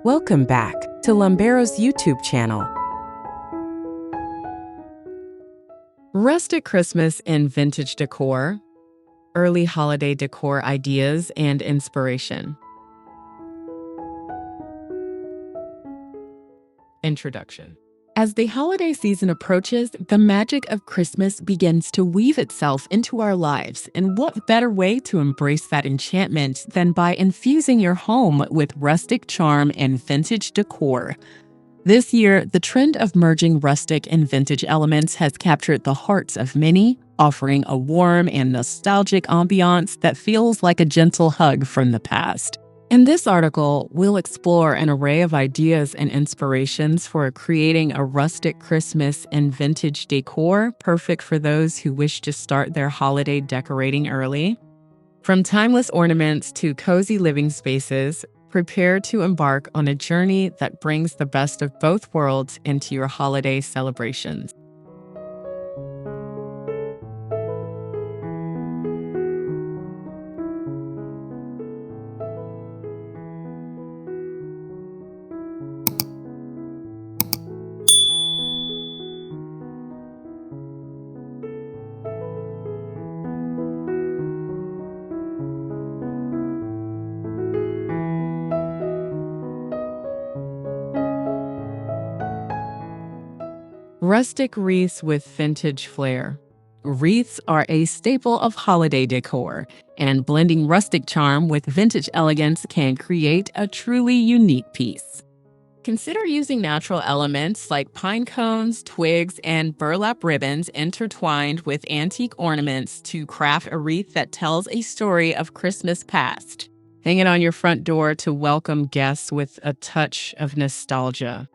Welcome back to Lumbero's YouTube channel. Rustic Christmas and vintage decor, early holiday decor ideas and inspiration. Introduction. As the holiday season approaches, the magic of Christmas begins to weave itself into our lives. And what better way to embrace that enchantment than by infusing your home with rustic charm and vintage decor? This year, the trend of merging rustic and vintage elements has captured the hearts of many, offering a warm and nostalgic ambiance that feels like a gentle hug from the past. In this article, we'll explore an array of ideas and inspirations for creating a rustic Christmas and vintage decor perfect for those who wish to start their holiday decorating early. From timeless ornaments to cozy living spaces, prepare to embark on a journey that brings the best of both worlds into your holiday celebrations. Rustic wreaths with vintage flair. Wreaths are a staple of holiday decor, and blending rustic charm with vintage elegance can create a truly unique piece. Consider using natural elements like pine cones, twigs, and burlap ribbons intertwined with antique ornaments to craft a wreath that tells a story of Christmas past. Hang it on your front door to welcome guests with a touch of nostalgia.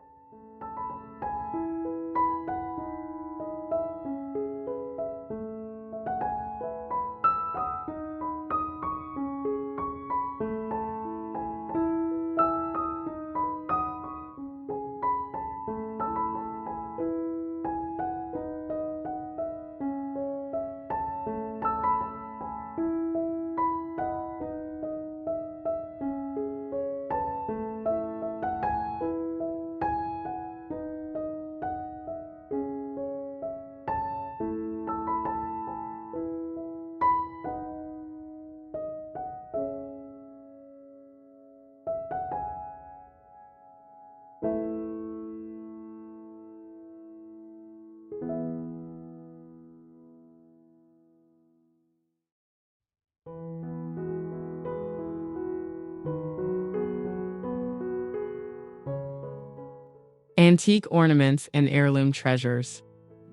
Antique ornaments and heirloom treasures.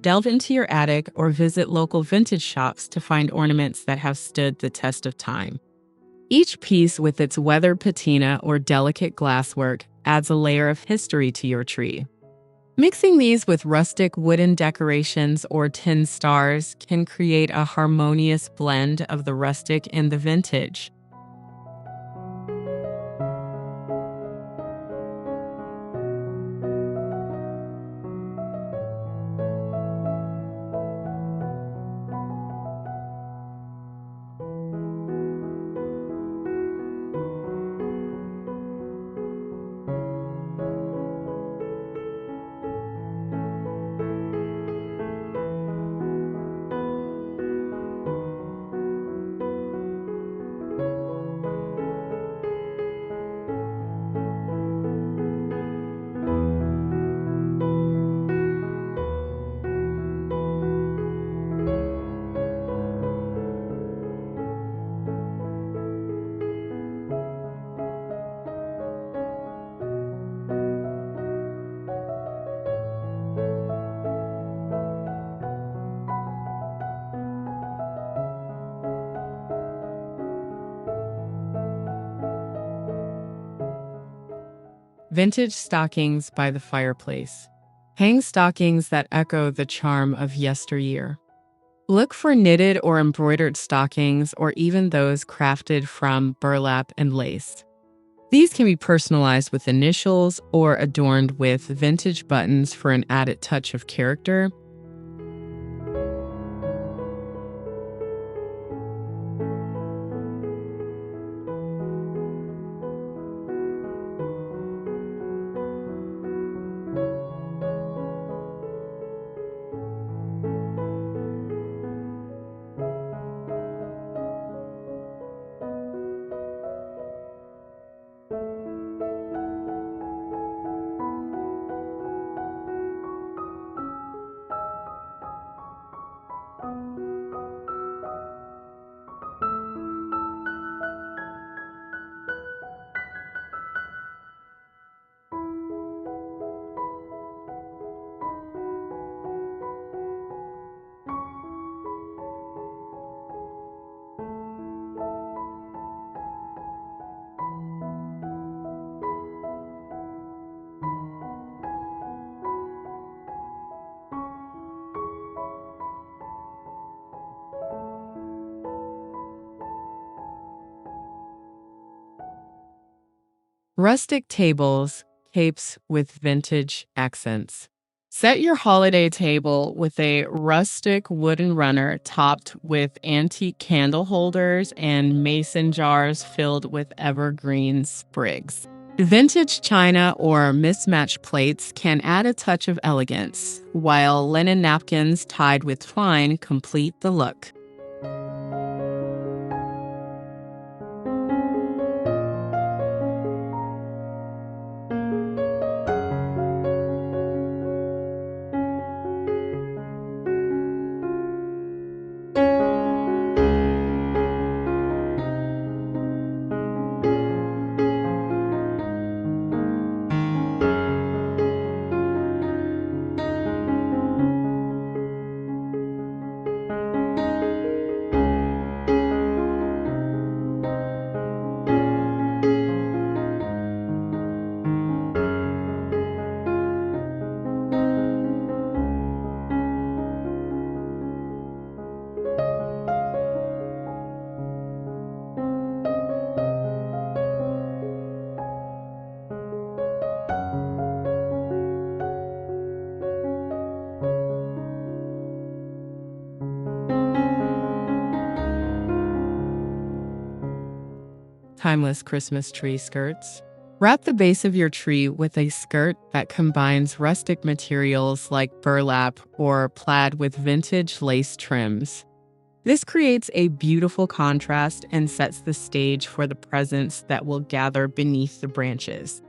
Delve into your attic or visit local vintage shops to find ornaments that have stood the test of time. Each piece with its weathered patina or delicate glasswork adds a layer of history to your tree. Mixing these with rustic wooden decorations or tin stars can create a harmonious blend of the rustic and the vintage. Vintage stockings by the fireplace. Hang stockings that echo the charm of yesteryear. Look for knitted or embroidered stockings or even those crafted from burlap and lace. These can be personalized with initials or adorned with vintage buttons for an added touch of character. Rustic tables, capes with vintage accents. Set your holiday table with a rustic wooden runner topped with antique candle holders and mason jars filled with evergreen sprigs. Vintage china or mismatched plates can add a touch of elegance, while linen napkins tied with twine complete the look. Timeless Christmas tree skirts. Wrap the base of your tree with a skirt that combines rustic materials like burlap or plaid with vintage lace trims. This creates a beautiful contrast and sets the stage for the presents that will gather beneath the branches.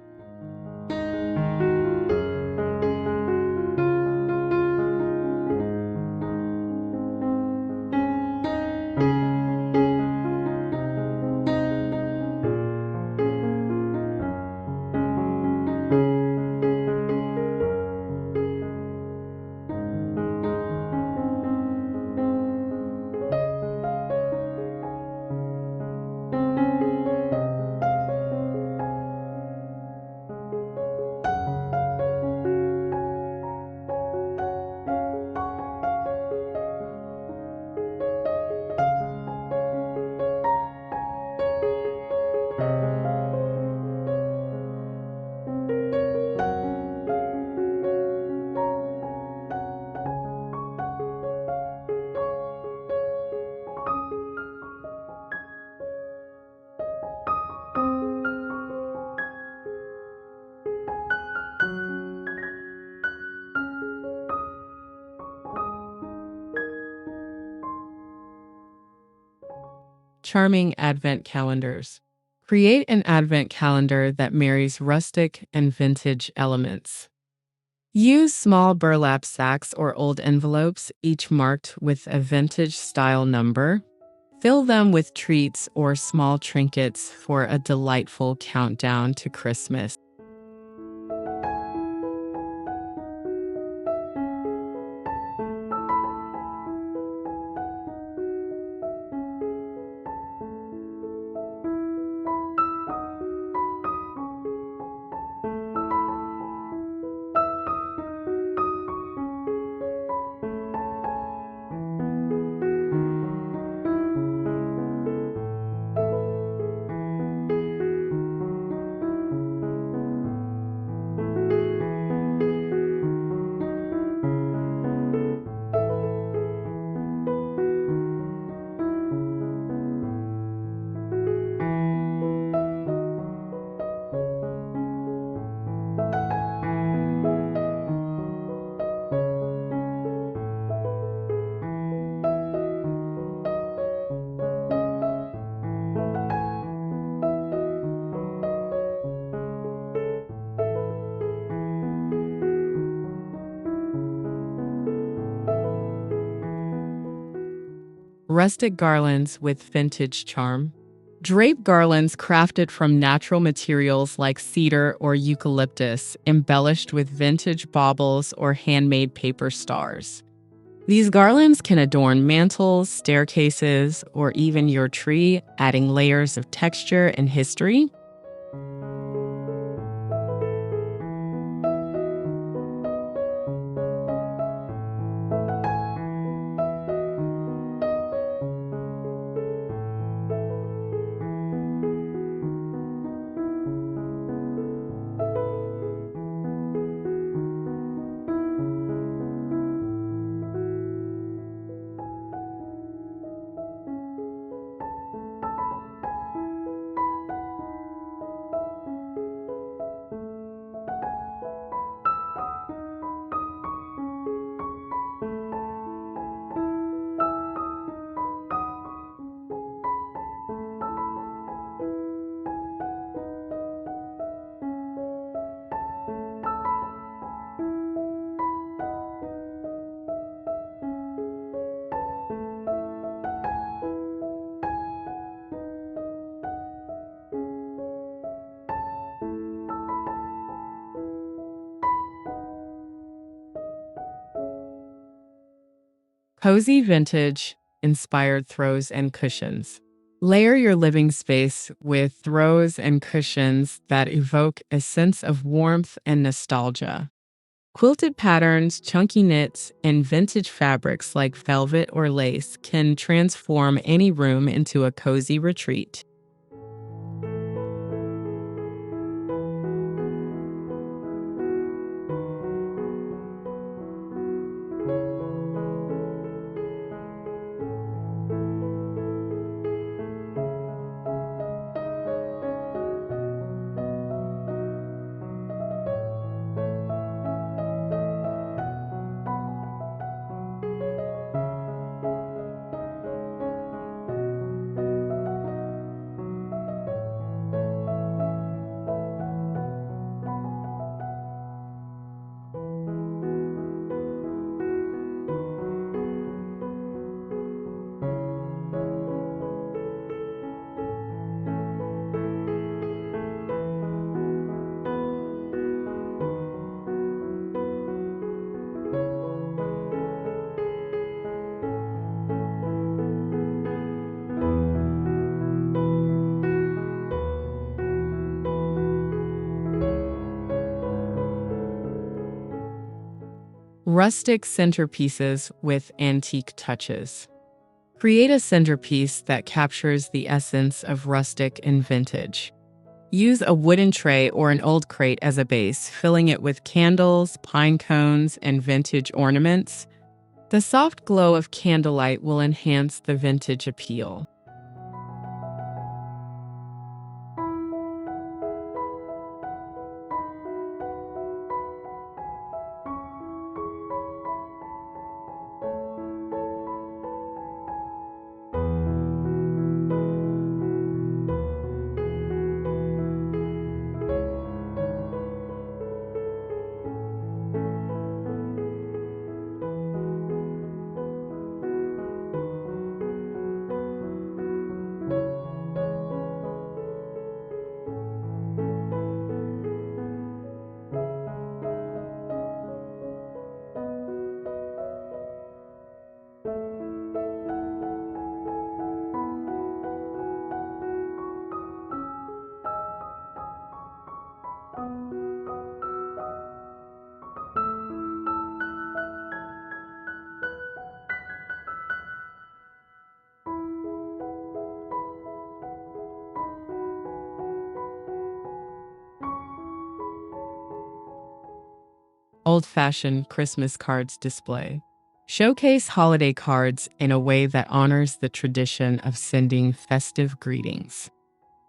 Charming Advent calendars. Create an Advent calendar that marries rustic and vintage elements. Use small burlap sacks or old envelopes, each marked with a vintage style number. Fill them with treats or small trinkets for a delightful countdown to Christmas. Rustic garlands with vintage charm. Drape garlands crafted from natural materials like cedar or eucalyptus, embellished with vintage baubles or handmade paper stars. These garlands can adorn mantels, staircases, or even your tree, adding layers of texture and history. Cozy vintage inspired throws and cushions. Layer your living space with throws and cushions that evoke a sense of warmth and nostalgia. Quilted patterns, chunky knits, and vintage fabrics like velvet or lace can transform any room into a cozy retreat. Rustic centerpieces with antique touches. Create a centerpiece that captures the essence of rustic and vintage. Use a wooden tray or an old crate as a base, filling it with candles, pine cones, and vintage ornaments. The soft glow of candlelight will enhance the vintage appeal. Old-fashioned Christmas cards display. Showcase holiday cards in a way that honors the tradition of sending festive greetings.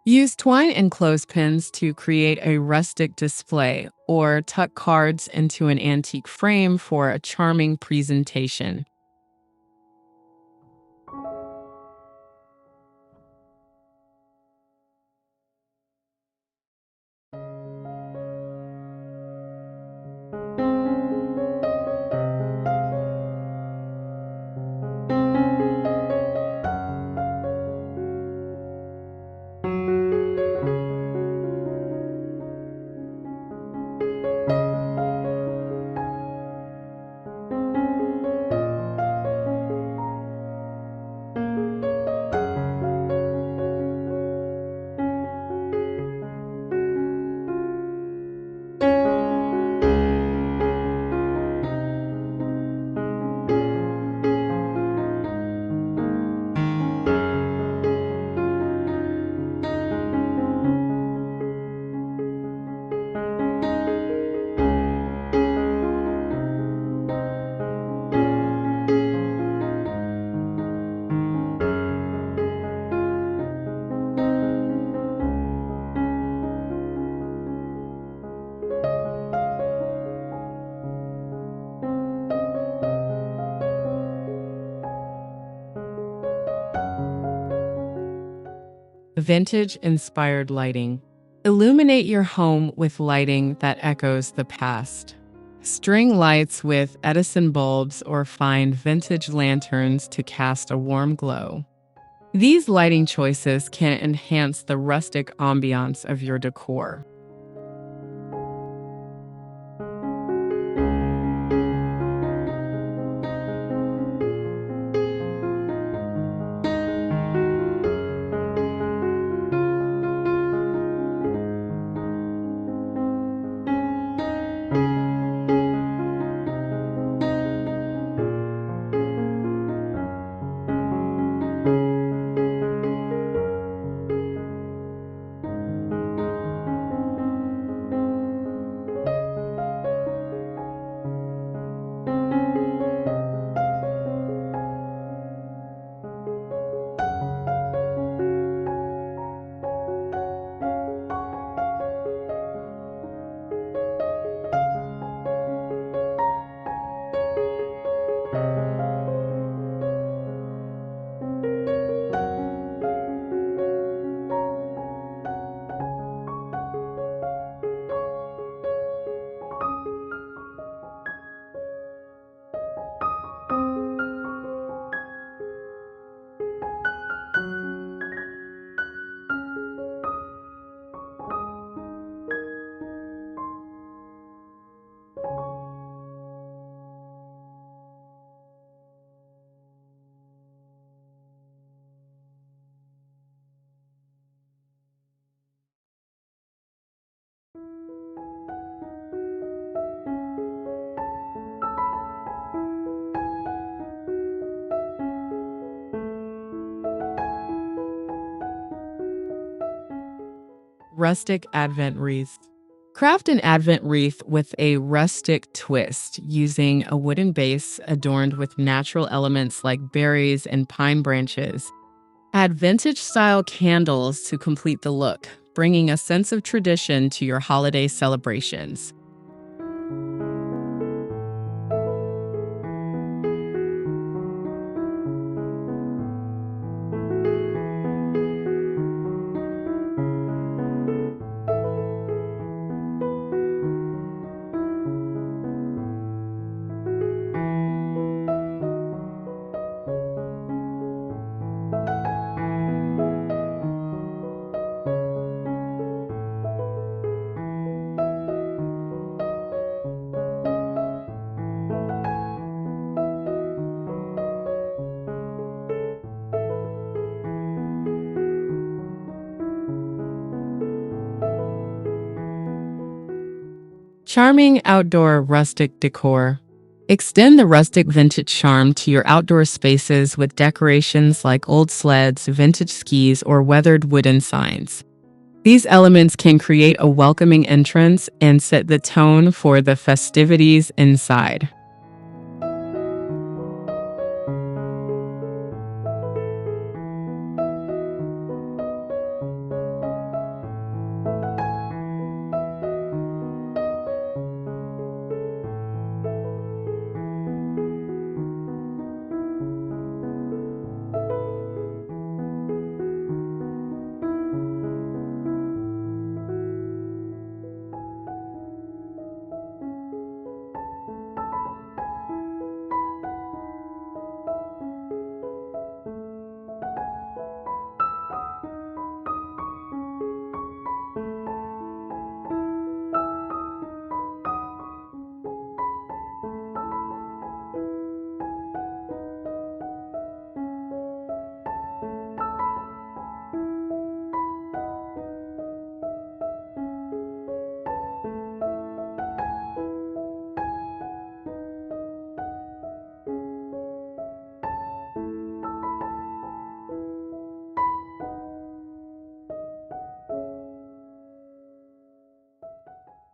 Use twine and clothespins to create a rustic display or tuck cards into an antique frame for a charming presentation. Vintage-inspired lighting. Illuminate your home with lighting that echoes the past. String lights with Edison bulbs or find vintage lanterns to cast a warm glow. These lighting choices can enhance the rustic ambiance of your decor. Rustic Advent Wreath. Craft an Advent wreath with a rustic twist using a wooden base adorned with natural elements like berries and pine branches. Add vintage-style candles to complete the look, bringing a sense of tradition to your holiday celebrations. Charming outdoor rustic decor. Extend the rustic vintage charm to your outdoor spaces with decorations like old sleds, vintage skis, or weathered wooden signs. These elements can create a welcoming entrance and set the tone for the festivities inside.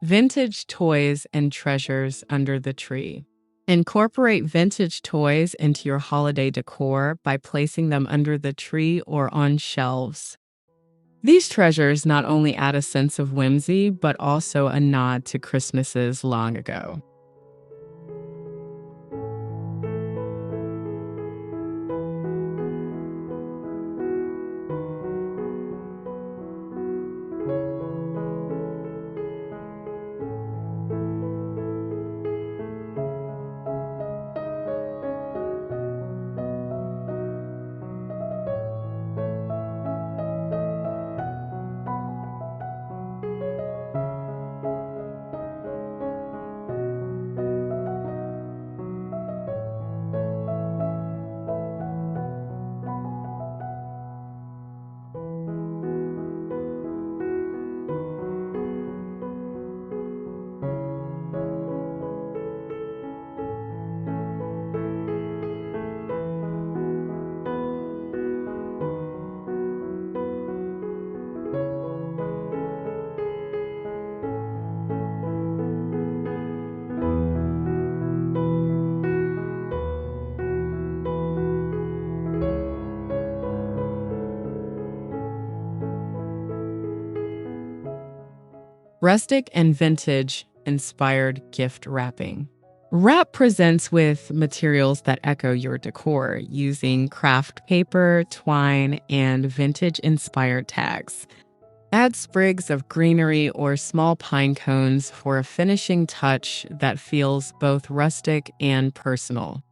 Vintage toys and treasures under the tree. Incorporate vintage toys into your holiday decor by placing them under the tree or on shelves. These treasures not only add a sense of whimsy, but also a nod to Christmases long ago. Rustic and vintage inspired gift wrapping. Wrap presents with materials that echo your decor using craft paper, twine, and vintage inspired tags. Add sprigs of greenery or small pine cones for a finishing touch that feels both rustic and personal.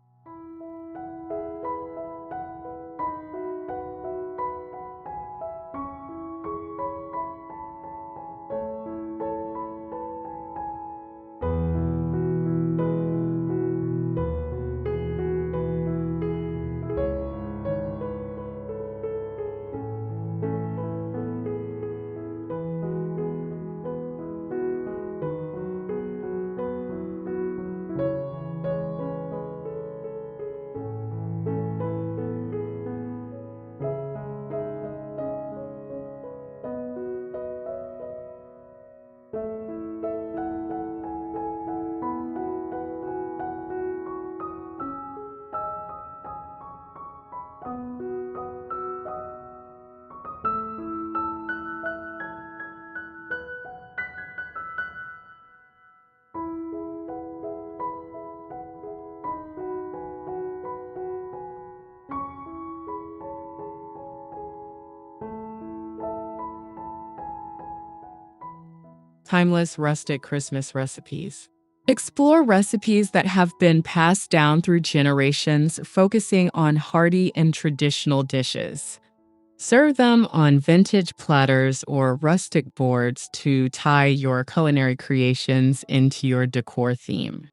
Timeless rustic Christmas recipes. Explore recipes that have been passed down through generations, focusing on hearty and traditional dishes. Serve them on vintage platters or rustic boards to tie your culinary creations into your decor theme.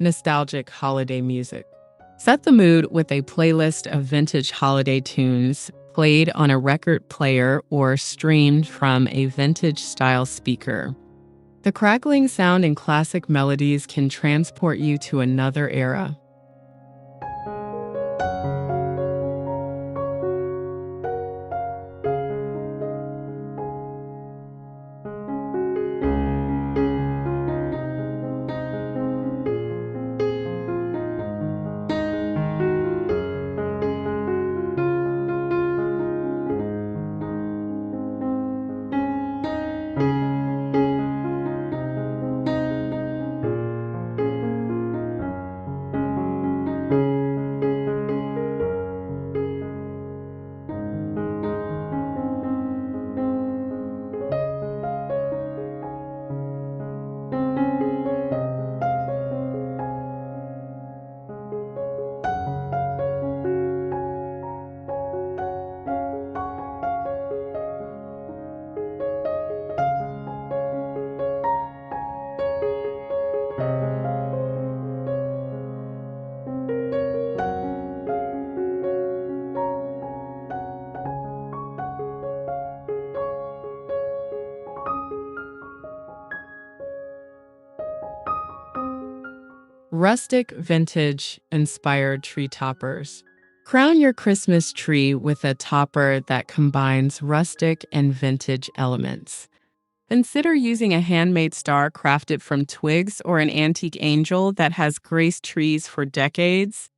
Nostalgic holiday music. Set the mood with a playlist of vintage holiday tunes played on a record player or streamed from a vintage style speaker. The crackling sound and classic melodies can transport you to another era. Rustic vintage inspired tree toppers. Crown your Christmas tree with a topper that combines rustic and vintage elements. Consider using a handmade star crafted from twigs or an antique angel that has graced trees for decades.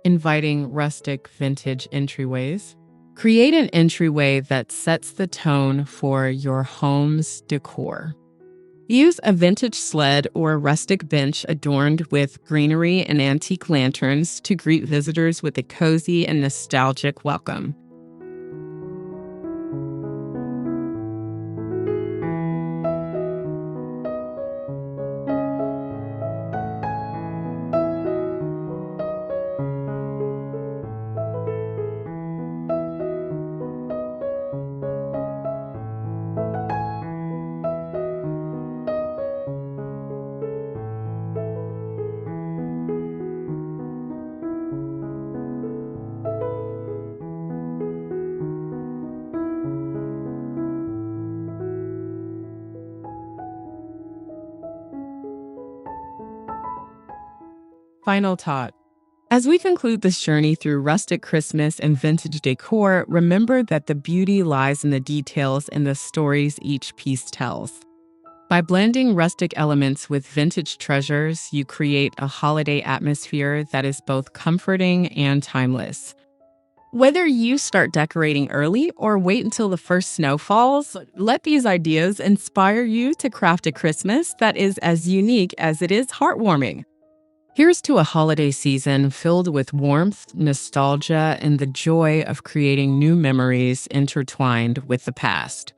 Inviting rustic vintage entryways. Create an entryway that sets the tone for your home's decor. Use a vintage sled or a rustic bench adorned with greenery and antique lanterns to greet visitors with a cozy and nostalgic welcome. Final thought. As we conclude this journey through rustic Christmas and vintage decor, remember that the beauty lies in the details and the stories each piece tells. By blending rustic elements with vintage treasures, you create a holiday atmosphere that is both comforting and timeless. Whether you start decorating early or wait until the first snow falls, let these ideas inspire you to craft a Christmas that is as unique as it is heartwarming. Here's to a holiday season filled with warmth, nostalgia, and the joy of creating new memories intertwined with the past.